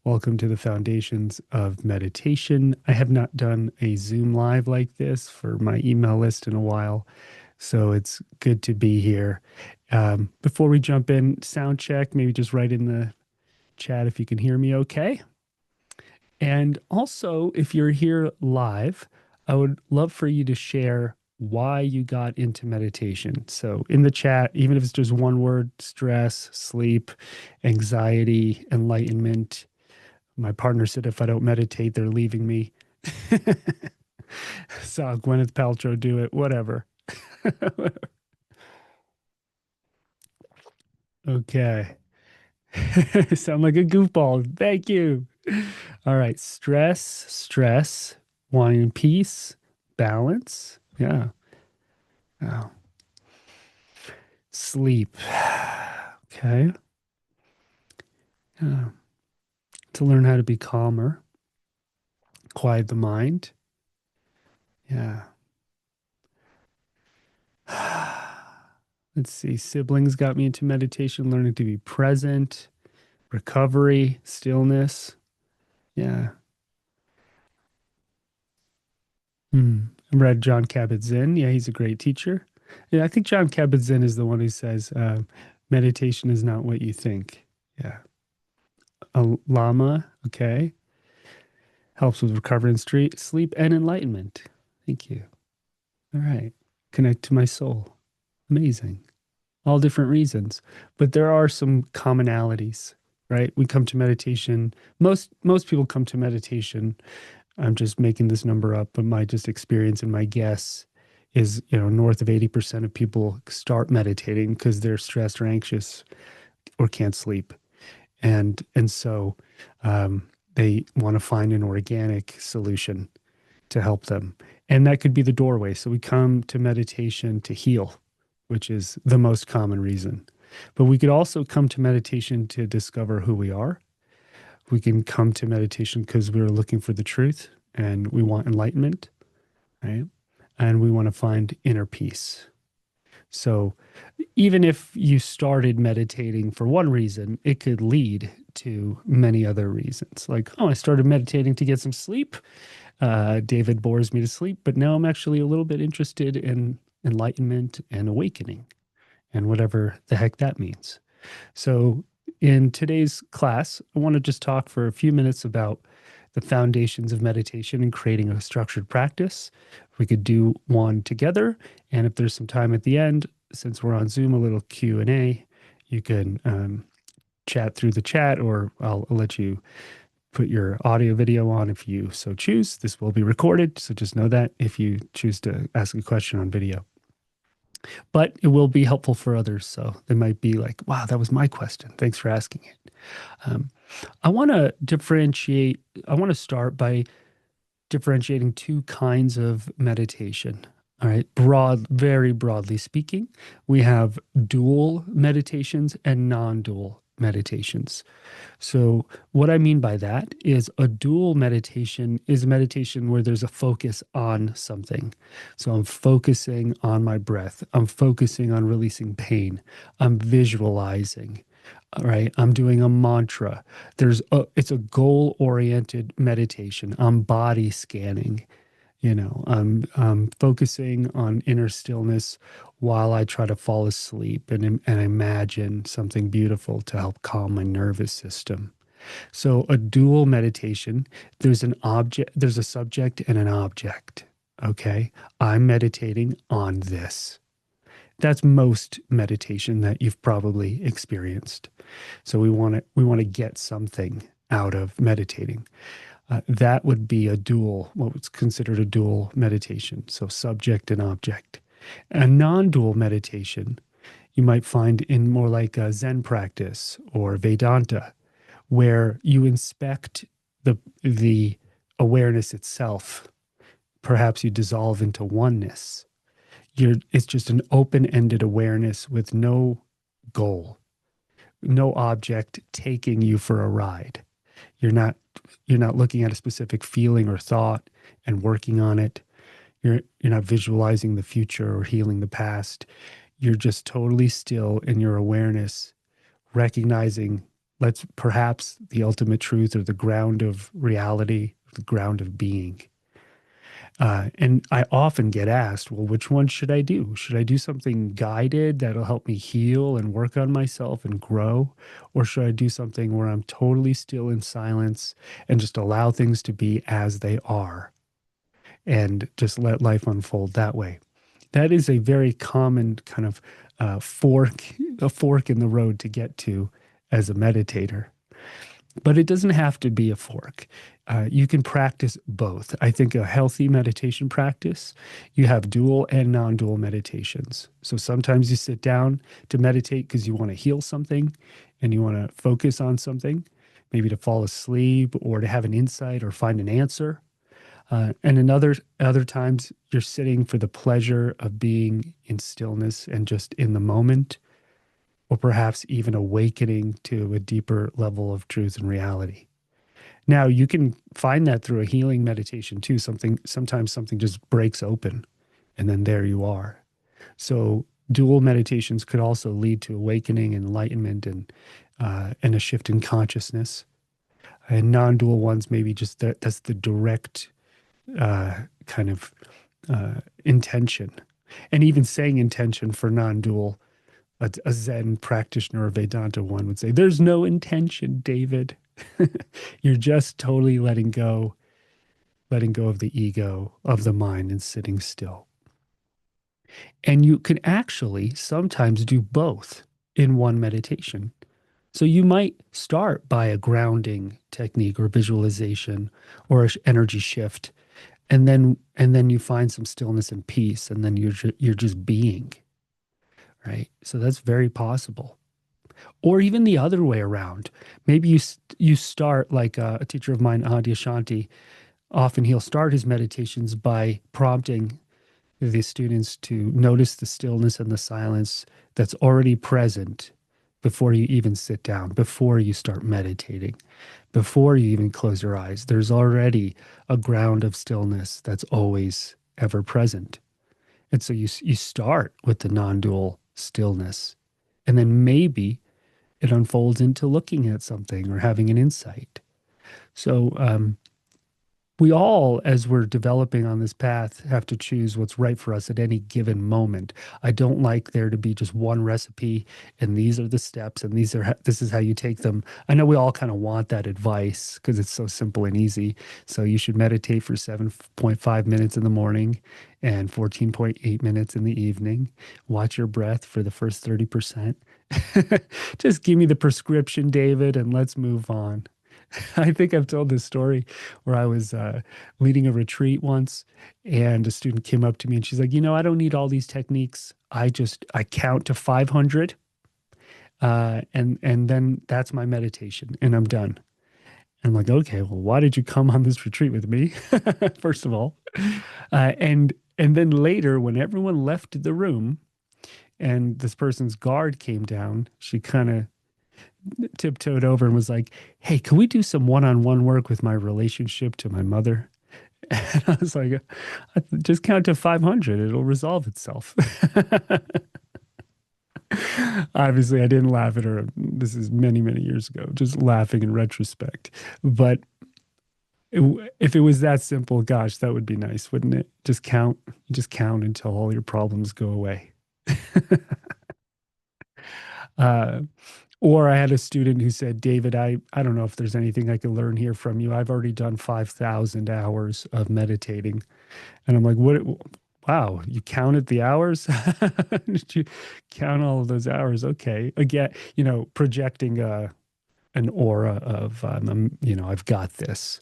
Welcome to the Foundations of Meditation. I have not done a Zoom live like this for my email list in a while, so it's good to be here. Before we jump in, sound check, maybe just write in the chat if you can hear me okay. And also, if you're here live, I would love for you to share why you got into meditation. So, in the chat, even if it's just one word: stress, sleep, anxiety, enlightenment. My partner said if I don't meditate, they're leaving me. Saw Gwyneth Paltrow do it, whatever. Okay. Sound like a goofball. Thank you. All right. Stress, wanting peace, balance. Yeah. Oh. Sleep. Okay. Yeah. To learn how to be calmer, quiet the mind. Yeah. Let's see. Siblings got me into meditation, learning to be present, recovery, stillness. Yeah. I read John Kabat-Zinn. Yeah, he's a great teacher. Yeah, I think John Kabat-Zinn is the one who says meditation is not what you think. Yeah. A Lama, okay. Helps with recovery and sleep and enlightenment. Thank you. All right. Connect to my soul. Amazing. All different reasons, but there are some commonalities, right? We come to meditation. Most people come to meditation. I'm just making this number up, but my just experience and my guess is, north of 80% of people start meditating because they're stressed or anxious or can't sleep. And so they want to find an organic solution to help them. And that could be the doorway. So we come to meditation to heal, which is the most common reason. But we could also come to meditation to discover who we are. We can come to meditation because we're looking for the truth and we want enlightenment, right? And we want to find inner peace. So even if you started meditating for one reason, it could lead to many other reasons. Like, oh, I started meditating to get some sleep. David bores me to sleep, but now I'm actually a little bit interested in enlightenment and awakening and whatever the heck that means. So, in today's class, I want to just talk for a few minutes about the foundations of meditation and creating a structured practice. We could do one together, and if there's some time at the end, since we're on Zoom, a little Q&A, you can chat through the chat, or I'll let you put your audio video on if you so choose. This will be recorded, so just know that if you choose to ask a question on video. But it will be helpful for others. So they might be like, wow, that was my question. Thanks for asking it. Um, I want to differentiate, I want to start by differentiating two kinds of meditation. All right. Very broadly speaking, we have dual meditations and non dual meditations. So, what I mean by that is a dual meditation is a meditation where there's a focus on something. So, I'm focusing on my breath, I'm focusing on releasing pain, I'm visualizing. All right, I'm doing a mantra. It's a goal-oriented meditation. I'm body scanning. I'm focusing on inner stillness while I try to fall asleep and imagine something beautiful to help calm my nervous system. So a dual meditation, there's a subject and an object. Okay. I'm meditating on this. That's most meditation that you've probably experienced. So we want to get something out of meditating. That would be what's considered a dual meditation. So subject and object. A non-dual meditation you might find in more like a Zen practice or Vedanta, where you inspect the awareness itself. Perhaps you dissolve into oneness. It's just an open-ended awareness with no goal, no object taking you for a ride. You're not you're not looking at a specific feeling or thought and working on it. You're not visualizing the future or healing the past. You're just totally still in your awareness, recognizing let's perhaps the ultimate truth or the ground of reality, the ground of being. And I often get asked, well, which one should I do? Should I do something guided that'll help me heal and work on myself and grow? Or should I do something where I'm totally still in silence and just allow things to be as they are and just let life unfold that way? That is a very common kind of a fork in the road to get to as a meditator. But it doesn't have to be a fork. You can practice both. I think a healthy meditation practice, you have dual and non dual meditations. So sometimes you sit down to meditate because you want to heal something and you want to focus on something, maybe to fall asleep or to have an insight or find an answer. And in other times, you're sitting for the pleasure of being in stillness and just in the moment, or perhaps even awakening to a deeper level of truth and reality. Now, you can find that through a healing meditation too. Sometimes something just breaks open, and then there you are. So, dual meditations could also lead to awakening, enlightenment, and a shift in consciousness. And non-dual ones maybe just that's the direct kind of intention. And even saying intention for non-dual, a Zen practitioner or Vedanta one would say, there's no intention, David. You're just totally letting go of the ego, of the mind, and sitting still. And you can actually sometimes do both in one meditation. So you might start by a grounding technique or visualization or an energy shift, and then you find some stillness and peace, and then you're just being, right? So that's very possible. Or even the other way around. Maybe you start like a teacher of mine, Adyashanti. Often he'll start his meditations by prompting the students to notice the stillness and the silence that's already present before you even sit down, before you start meditating, before you even close your eyes. There's already a ground of stillness that's always ever present. And so you start with the non-dual stillness, and then maybe it unfolds into looking at something or having an insight. So we all, as we're developing on this path, have to choose what's right for us at any given moment. I don't like there to be just one recipe and these are the steps and this is how you take them. I know we all kind of want that advice because it's so simple and easy. So you should meditate for 7.5 minutes in the morning and 14.8 minutes in the evening. Watch your breath for the first 30%. Just give me the prescription, David, and let's move on. I think I've told this story where I was leading a retreat once, and a student came up to me and she's like, I don't need all these techniques. I count to 500, and then that's my meditation, and I'm done. And I'm like, okay, well, why did you come on this retreat with me? First of all, and then later, when everyone left the room and this person's guard came down, she kind of tiptoed over and was like, hey, can we do some one-on-one work with my relationship to my mother? And I was like, just count to 500. It'll resolve itself. Obviously, I didn't laugh at her. This is many, many years ago, just laughing in retrospect. But if it was that simple, gosh, that would be nice, wouldn't it? Just count until all your problems go away. Uh, or I had a student who said, David, I don't know if there's anything I can learn here from you. I've already done 5,000 hours of meditating. And I'm like, what? Wow, you counted the hours? Did you count all of those hours? Okay. Again, projecting an aura of, I've got this.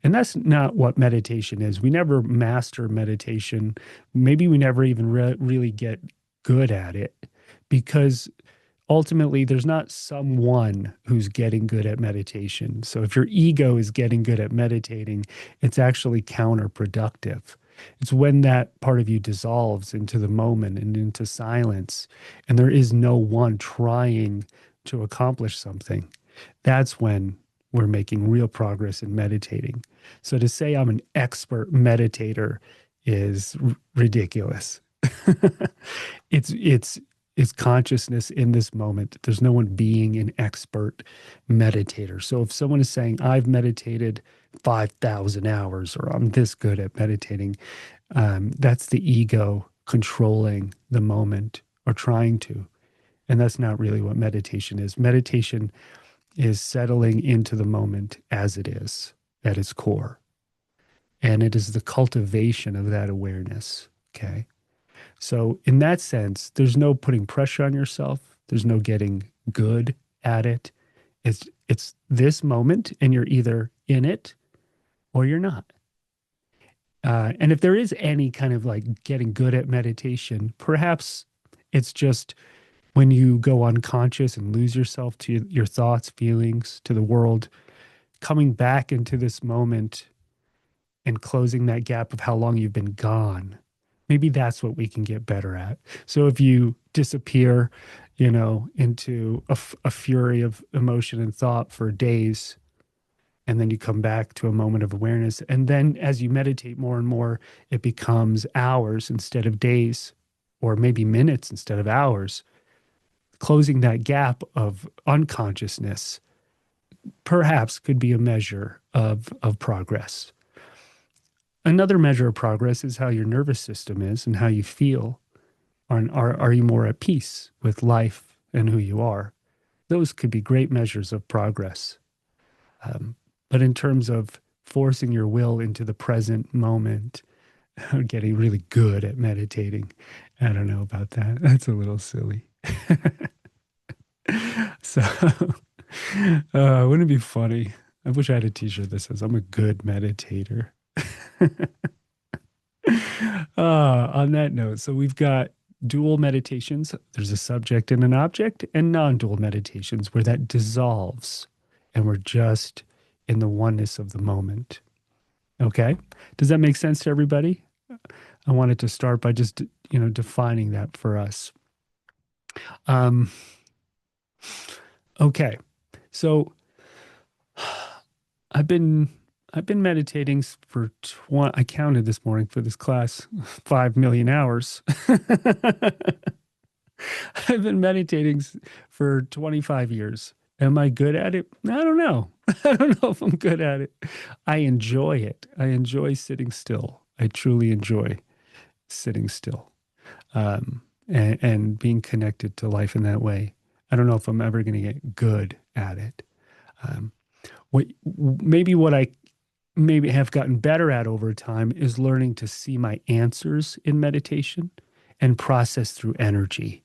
And that's not what meditation is. We never master meditation. Maybe we never even really get good at it because ultimately there's not someone who's getting good at meditation. So if your ego is getting good at meditating, it's actually counterproductive. It's when that part of you dissolves into the moment and into silence, and there is no one trying to accomplish something. That's when we're making real progress in meditating. So to say I'm an expert meditator is ridiculous. it's is consciousness in this moment. There's no one being an expert meditator. So if someone is saying, I've meditated 5,000 hours or I'm this good at meditating, that's the ego controlling the moment or trying to. And that's not really what meditation is. Meditation is settling into the moment as it is at its core. And it is the cultivation of that awareness. Okay. So, in that sense, there's no putting pressure on yourself. There's no getting good at it. It's this moment, and you're either in it or you're not. And if there is any kind of like getting good at meditation, perhaps it's just when you go unconscious and lose yourself to your thoughts, feelings, to the world, coming back into this moment and closing that gap of how long you've been gone. Maybe that's what we can get better at. So if you disappear, into a fury of emotion and thought for days, and then you come back to a moment of awareness, and then as you meditate more and more, it becomes hours instead of days, or maybe minutes instead of hours. Closing that gap of unconsciousness perhaps could be a measure of progress. Another measure of progress is how your nervous system is and how you feel. Are you more at peace with life and who you are? Those could be great measures of progress. But in terms of forcing your will into the present moment, or getting really good at meditating, I don't know about that. That's a little silly. So, wouldn't it be funny? I wish I had a t-shirt that says, I'm a good meditator. On that note, so we've got dual meditations. There's a subject and an object, and non-dual meditations where that dissolves and we're just in the oneness of the moment. Okay? Does that make sense to everybody? I wanted to start by just, defining that for us. Um, okay. So I've been meditating for I counted this morning for this class 5 million hours. I've been meditating for 25 years. Am I good at it? I don't know. I don't know if I'm good at it. I enjoy it. I enjoy sitting still. I truly enjoy sitting still, and being connected to life in that way. I don't know if I'm ever going to get good at it. Um, what I maybe have gotten better at over time is learning to see my answers in meditation and process through energy.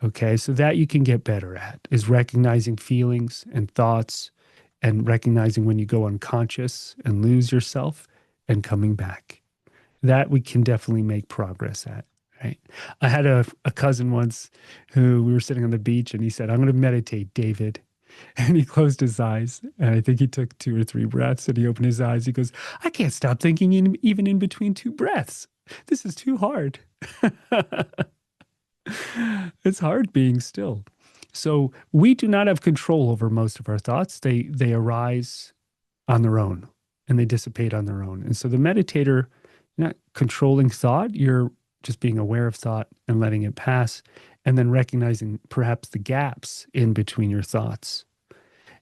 Okay, so that you can get better at is recognizing feelings and thoughts and recognizing when you go unconscious and lose yourself and coming back. That we can definitely make progress at, right? I had a cousin once who we were sitting on the beach and he said, I'm going to meditate, David. And he closed his eyes. And I think he took 2 or 3 breaths and he opened his eyes. He goes, I can't stop thinking even in between 2 breaths. This is too hard. It's hard being still. So we do not have control over most of our thoughts. They arise on their own and they dissipate on their own. And so the meditator, you're not controlling thought, you're just being aware of thought and letting it pass, and then recognizing perhaps the gaps in between your thoughts.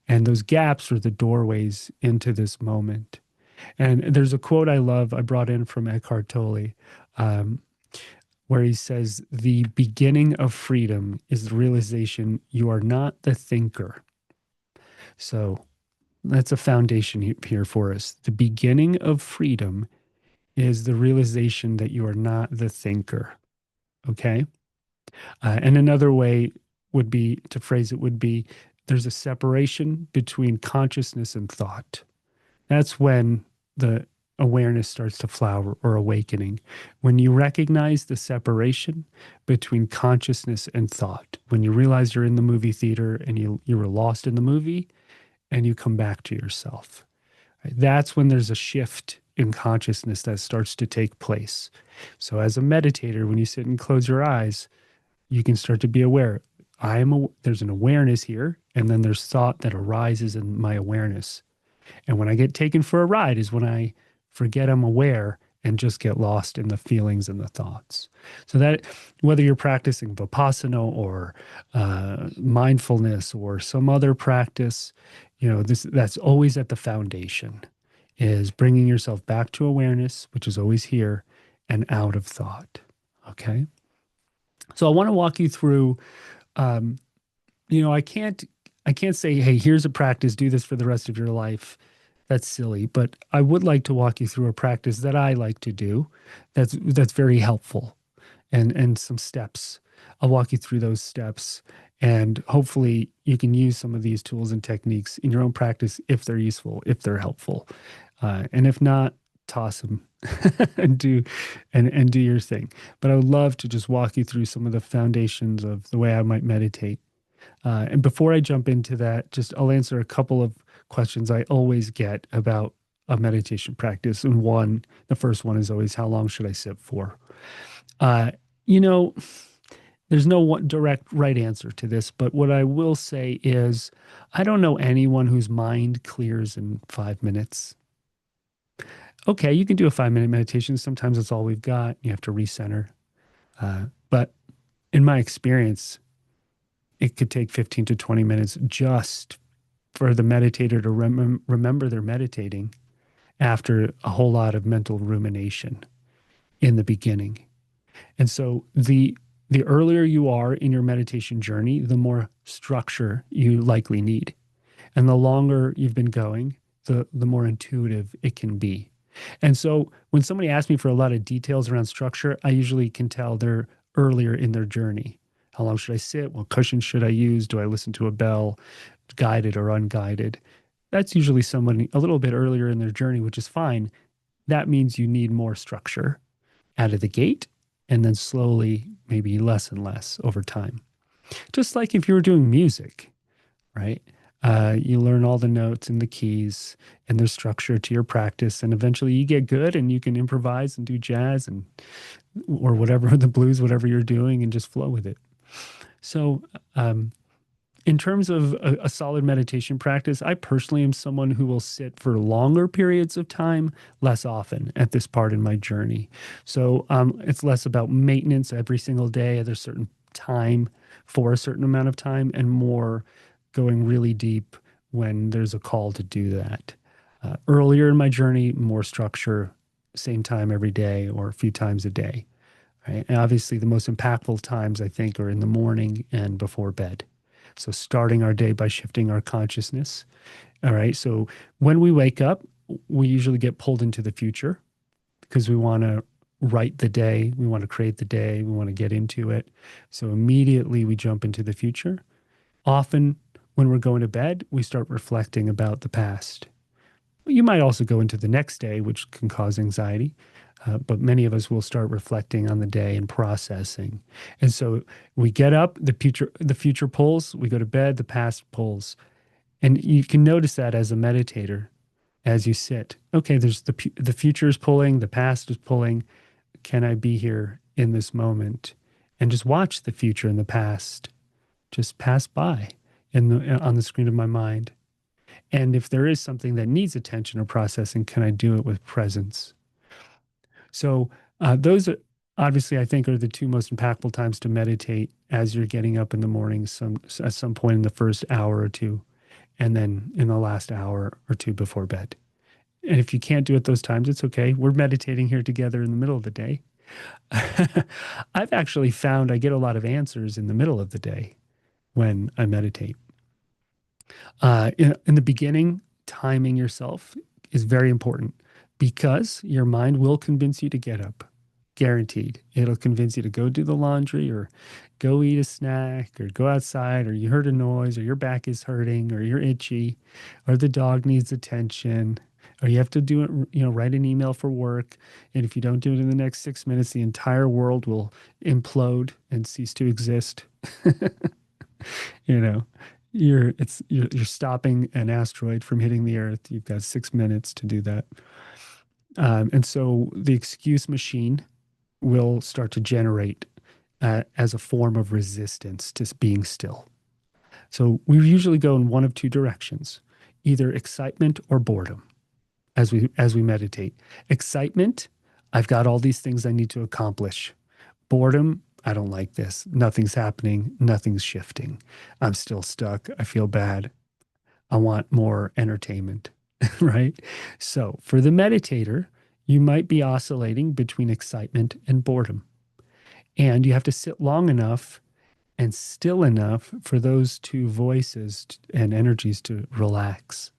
And those gaps are the doorways into this moment. And there's a quote I love, I brought in from Eckhart Tolle, where he says, the beginning of freedom is the realization you are not the thinker. So that's a foundation here for us. The beginning of freedom is the realization that you are not the thinker. Okay? And another way would be to phrase it would be there's a separation between consciousness and thought. That's when the awareness starts to flower or awakening. When you recognize the separation between consciousness and thought, when you realize you're in the movie theater and you were lost in the movie and you come back to yourself. Right? That's when there's a shift in consciousness that starts to take place. So as a meditator, when you sit and close your eyes, you can start to be aware. There's an awareness here, and then there's thought that arises in my awareness. And when I get taken for a ride is when I forget I'm aware and just get lost in the feelings and the thoughts. So that whether you're practicing Vipassana or mindfulness or some other practice, that's always at the foundation is bringing yourself back to awareness, which is always here, and out of thought. Okay. So I want to walk you through, um, I can't say, hey, here's a practice, do this for the rest of your life. That's silly, but I would like to walk you through a practice that I like to do that's very helpful and some steps. I'll walk you through those steps and hopefully you can use some of these tools and techniques in your own practice if they're useful, if they're helpful. And if not, toss them and do your thing. But I would love to just walk you through some of the foundations of the way I might meditate. And before I jump into that, just I'll answer a couple of questions I always get about a meditation practice. And the first one is always, how long should I sit for? Uh, you know, there's no one direct right answer to this, but what I will say is, I don't know anyone whose mind clears in 5 minutes. Okay, you can do a 5 minute meditation. Sometimes that's all we've got. You have to recenter. But in my experience, it could take 15 to 20 minutes just for the meditator to remember they're meditating after a whole lot of mental rumination in the beginning. And so the earlier you are in your meditation journey, the more structure you likely need. And the longer you've been going, the more intuitive it can be. And so when somebody asks me for a lot of details around structure, I usually can tell they're earlier in their journey. How long should I sit? What cushion should I use? Do I listen to a bell, guided or unguided? That's usually someone a little bit earlier in their journey, which is fine. That means you need more structure out of the gate and then slowly, maybe less and less over time. Just like if you were doing music, right? You learn all the notes and the keys and there's structure to your practice, and eventually you get good and you can improvise and do jazz and or whatever the blues, whatever you're doing, and just flow with it. So, in terms of a solid meditation practice, I personally am someone who will sit for longer periods of time, less often at this part in my journey. So it's less about maintenance every single day at a certain time for a certain amount of time, and more going really deep when there's a call to do that. Earlier in my journey, more structure, same time every day or a few times a day. Right? And obviously, the most impactful times I think are in the morning and before bed. So starting our day by shifting our consciousness. All right. So when we wake up, we usually get pulled into the future because we want to write the day, we want to create the day, we want to get into it. So immediately we jump into the future. Often when we're going to bed, we start reflecting about the past. You might also go into the next day, which can cause anxiety. But many of us will start reflecting on the day and processing. And so we get up, the future pulls, we go to bed, the past pulls. And you can notice that as a meditator, as you sit. Okay, there's the future is pulling, the past is pulling. Can I be here in this moment? And just watch the future and the past just pass by on the screen of my mind. And if there is something that needs attention or processing, can I do it with presence? So those are obviously, I think, are the two most impactful times to meditate as you're getting up in the morning, at some point in the first hour or two, and then in the last hour or two before bed. And if you can't do it those times, it's okay. We're meditating here together in the middle of the day. I've actually found I get a lot of answers in the middle of the day when I meditate. In the beginning, timing yourself is very important because your mind will convince you to get up. Guaranteed. It'll convince you to go do the laundry or go eat a snack or go outside, or you heard a noise or your back is hurting or you're itchy or the dog needs attention or you have to do it, write an email for work. And if you don't do it in the next 6 minutes, the entire world will implode and cease to exist. you know, you're stopping an asteroid from hitting the earth. You've got 6 minutes to do that. And so the excuse machine will start to generate as a form of resistance to being still. So we usually go in one of two directions, either excitement or boredom as we meditate. Excitement, I've got all these things I need to accomplish. Boredom, I don't like this. Nothing's happening. Nothing's shifting. I'm still stuck. I feel bad. I want more entertainment, right? So for the meditator, you might be oscillating between excitement and boredom. And you have to sit long enough and still enough for those two voices and energies to relax.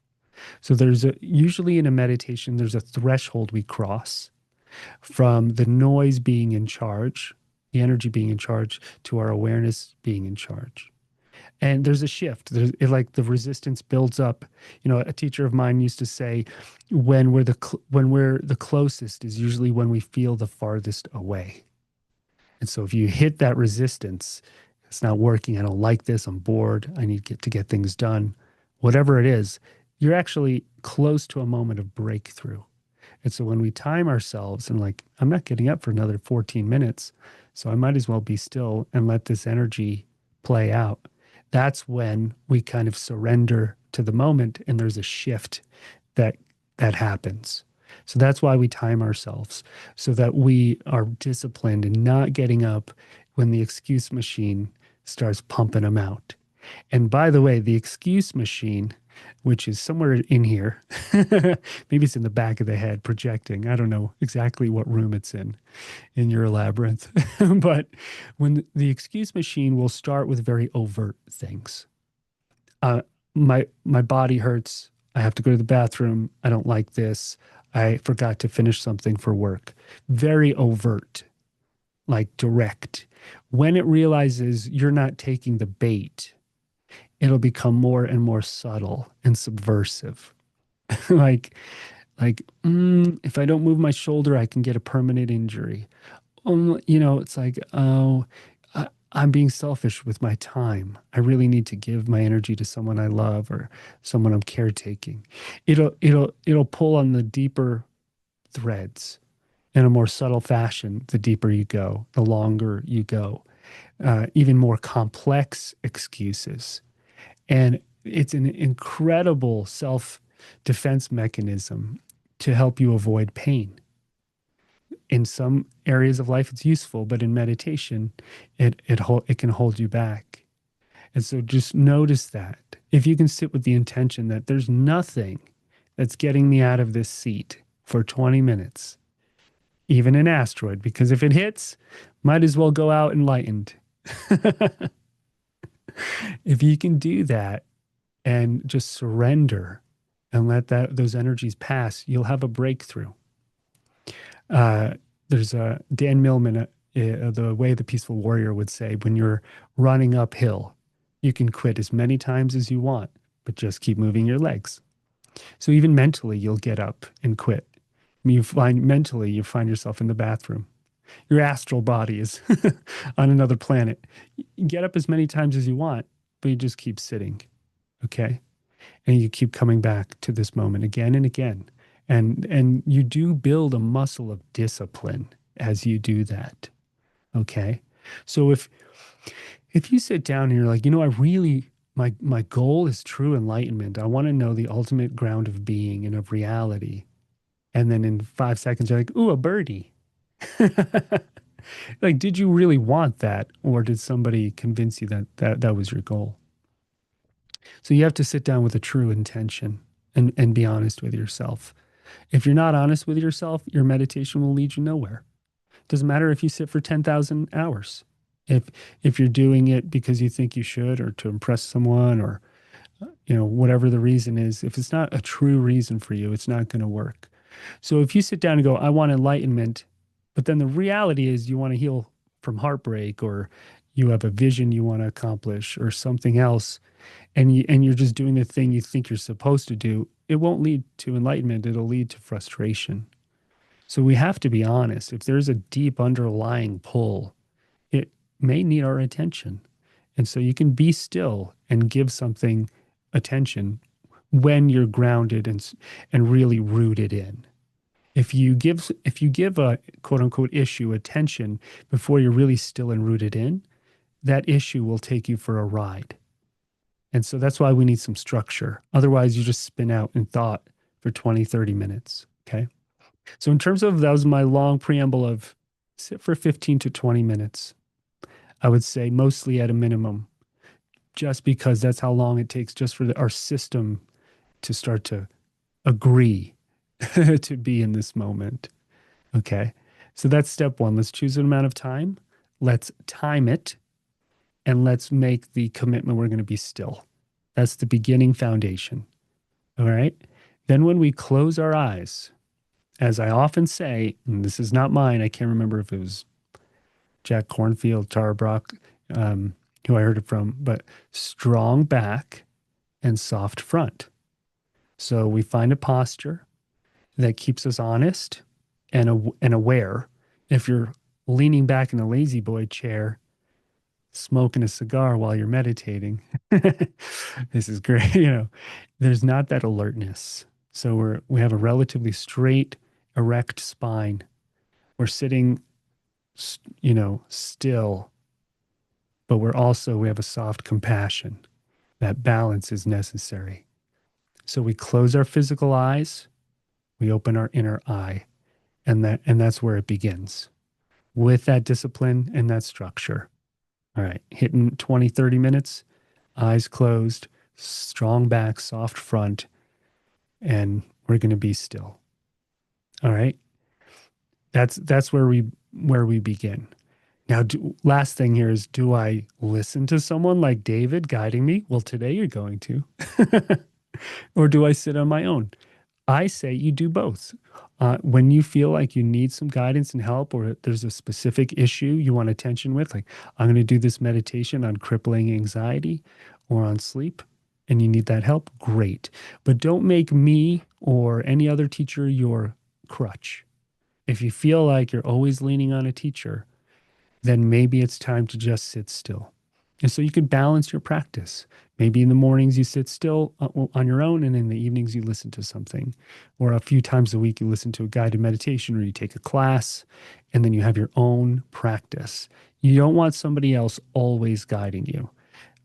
So usually in a meditation, there's a threshold we cross from the noise being in charge, the energy being in charge, to our awareness being in charge. And there's a shift. Like the resistance builds up. You know, a teacher of mine used to say, when we're the closest is usually when we feel the farthest away. And so if you hit that resistance, it's not working. I don't like this. I'm bored. I need to get things done. Whatever it is, you're actually close to a moment of breakthrough. And so when we time ourselves and like, I'm not getting up for another 14 minutes, so I might as well be still and let this energy play out. That's when we kind of surrender to the moment and there's a shift that that happens. So that's why we time ourselves so that we are disciplined and not getting up when the excuse machine starts pumping them out. And by the way, the excuse machine, which is somewhere in here, maybe it's in the back of the head projecting. I don't know exactly what room it's in your labyrinth. But when the excuse machine will start with very overt things. My body hurts. I have to go to the bathroom. I don't like this. I forgot to finish something for work. Very overt, like direct. When it realizes you're not taking the bait, it'll become more and more subtle and subversive. like if I don't move my shoulder, I can get a permanent injury. It's like, oh, I'm being selfish with my time. I really need to give my energy to someone I love or someone I'm caretaking. It'll pull on the deeper threads in a more subtle fashion. The deeper you go, the longer you go, even more complex excuses. And it's an incredible self defense mechanism to help you avoid pain. In some areas of life, it's useful, but in meditation, it can hold you back. And so just notice that. If you can sit with the intention that there's nothing that's getting me out of this seat for 20 minutes, even an asteroid, because if it hits, might as well go out enlightened. If you can do that, and just surrender and let those energies pass, you'll have a breakthrough. Uh, there's a Dan Millman, the way the peaceful warrior would say, when you're running uphill, you can quit as many times as you want, but just keep moving your legs. So even mentally, you'll get up and quit. You find yourself in the bathroom. Your astral body is on another planet. You get up as many times as you want, but you just keep sitting. Okay. And you keep coming back to this moment again and again. And you do build a muscle of discipline as you do that. Okay. So if you sit down and you're like, I really my goal is true enlightenment. I want to know the ultimate ground of being and of reality. And then in 5 seconds, you're like, ooh, a birdie. Like, did you really want that? Or did somebody convince you that was your goal? So you have to sit down with a true intention and be honest with yourself. If you're not honest with yourself, your meditation will lead you nowhere. It doesn't matter if you sit for 10,000 hours. If if you're doing it because you think you should or to impress someone or whatever the reason is, if it's not a true reason for you, it's not going to work. So if you sit down and go, I want enlightenment, but then the reality is you want to heal from heartbreak or you have a vision you want to accomplish or something else, and you're just doing the thing you think you're supposed to do, it won't lead to enlightenment. It'll lead to frustration. So we have to be honest. If there's a deep underlying pull, it may need our attention. And so you can be still and give something attention when you're grounded and really rooted in. If you give a quote unquote issue attention before you're really still and rooted in, that issue will take you for a ride. And so that's why we need some structure. Otherwise, you just spin out in thought for 20, 30 minutes. Okay. So, in terms of that was my long preamble of sit for 15 to 20 minutes. I would say mostly at a minimum, just because that's how long it takes just for our system to start to agree to be in this moment. Okay. So that's step one. Let's choose an amount of time. Let's time it and let's make the commitment we're going to be still. That's the beginning foundation. All right. Then when we close our eyes, as I often say, and this is not mine, I can't remember if it was Jack Cornfield, Tara Brock, who I heard it from, but strong back and soft front. So we find a posture that keeps us honest and aware. If you're leaning back in a lazy boy chair, smoking a cigar while you're meditating, this is great. There's not that alertness. So we have a relatively straight, erect spine. We're sitting, still, but we have a soft compassion. That balance is necessary. So we close our physical eyes, we open our inner eye, and that's where it begins with that discipline and that structure. All right, hitting 20, 30 minutes, eyes closed, strong back, soft front, and we're going to be still. All right. That's where we begin. Now, last thing here is, do I listen to someone like David guiding me? Well, today you're going to. Or do I sit on my own? I say you do both. When you feel like you need some guidance and help, or there's a specific issue you want attention with, like I'm going to do this meditation on crippling anxiety or on sleep, and you need that help, great. But don't make me or any other teacher your crutch. If you feel like you're always leaning on a teacher, then maybe it's time to just sit still. And so you can balance your practice. Maybe in the mornings you sit still on your own, and in the evenings you listen to something. Or a few times a week you listen to a guided meditation, or you take a class, and then you have your own practice. You don't want somebody else always guiding you,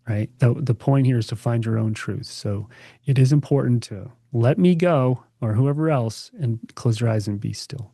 right? The point here is to find your own truth. So it is important to let me go, or whoever else, and close your eyes and be still.